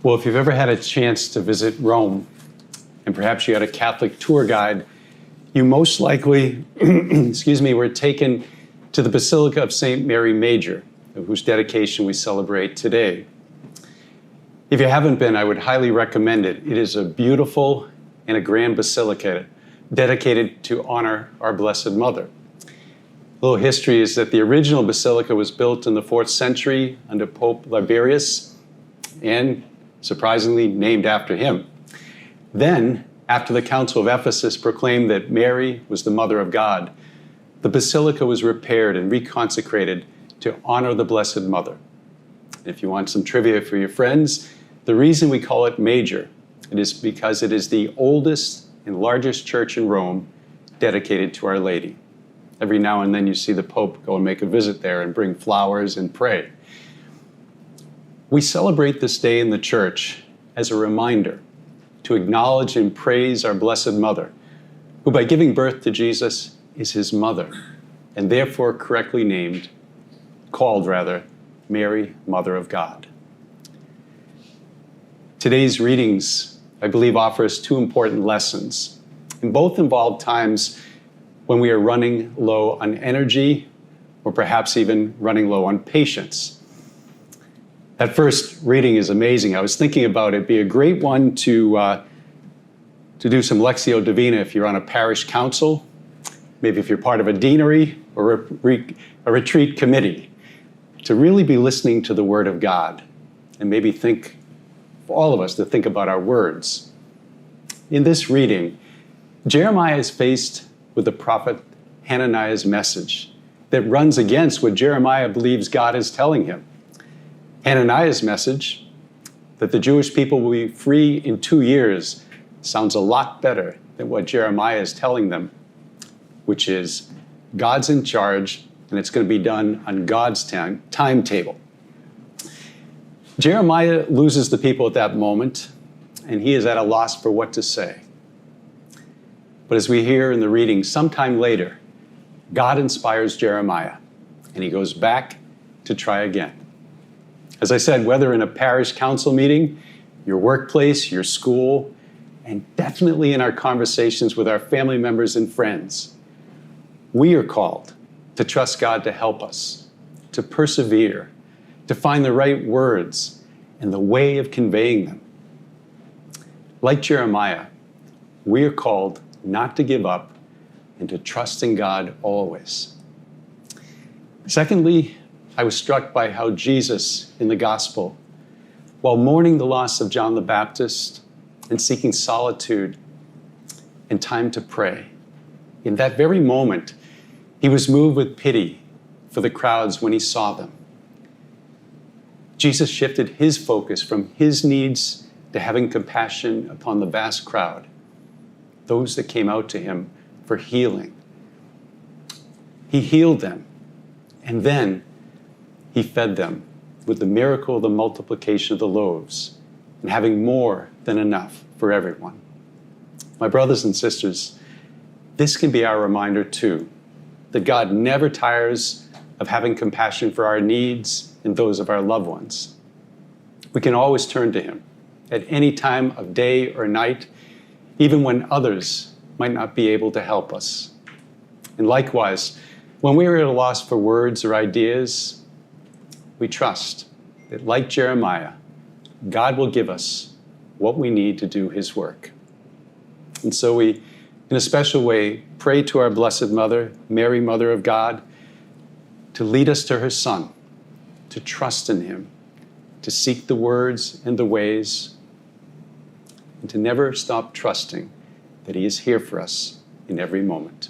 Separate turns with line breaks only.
Well, if you've ever had a chance to visit Rome, and perhaps you had a Catholic tour guide, you most likely, were taken to the Basilica of St. Mary Major, whose dedication we celebrate today. If you haven't been, I would highly recommend it. It is a beautiful and a grand basilica dedicated to honor our Blessed Mother. A little history is that the original basilica was built in the 4th century under Pope Liberius and surprisingly named after him. Then, after the Council of Ephesus proclaimed that Mary was the Mother of God, the basilica was repaired and reconsecrated to honor the Blessed Mother. If you want some trivia for your friends, the reason we call it Major, it is because it is the oldest and largest church in Rome dedicated to Our Lady. Every now and then you see the Pope go and make a visit there and bring flowers and pray. We celebrate this day in the church as a reminder to acknowledge and praise our Blessed Mother, who by giving birth to Jesus is his mother, and therefore called Mary, Mother of God. Today's readings, I believe, offer us two important lessons, and both involve times when we are running low on energy, or perhaps even running low on patience. That first reading is amazing. I was thinking about it. It'd be a great one to do some Lectio Divina if you're on a parish council, maybe if you're part of a deanery or a retreat committee, to really be listening to the Word of God, and maybe think, for all of us, to think about our words. In this reading, Jeremiah is faced with the prophet Hananiah's message that runs against what Jeremiah believes God is telling him. Hananiah's message, that the Jewish people will be free in 2 years, sounds a lot better than what Jeremiah is telling them, which is God's in charge and it's going to be done on God's timetable. Jeremiah loses the people at that moment, and he is at a loss for what to say. But as we hear in the reading, sometime later, God inspires Jeremiah, and he goes back to try again. As I said, whether in a parish council meeting, your workplace, your school, and definitely in our conversations with our family members and friends, we are called to trust God to help us, to persevere, to find the right words and the way of conveying them. Like Jeremiah, we are called not to give up and to trust in God always. Secondly, I was struck by how Jesus in the gospel, while mourning the loss of John the Baptist and seeking solitude and time to pray, in that very moment, he was moved with pity for the crowds when he saw them. Jesus shifted his focus from his needs to having compassion upon the vast crowd, those that came out to him for healing. He healed them, and then he fed them with the miracle of the multiplication of the loaves and having more than enough for everyone. My brothers and sisters, this can be our reminder too, that God never tires of having compassion for our needs and those of our loved ones. We can always turn to him at any time of day or night, even when others might not be able to help us. And likewise, when we are at a loss for words or ideas, we trust that, like Jeremiah, God will give us what we need to do his work. And so we, in a special way, pray to our Blessed Mother, Mary, Mother of God, to lead us to her Son, to trust in him, to seek the words and the ways, and to never stop trusting that he is here for us in every moment.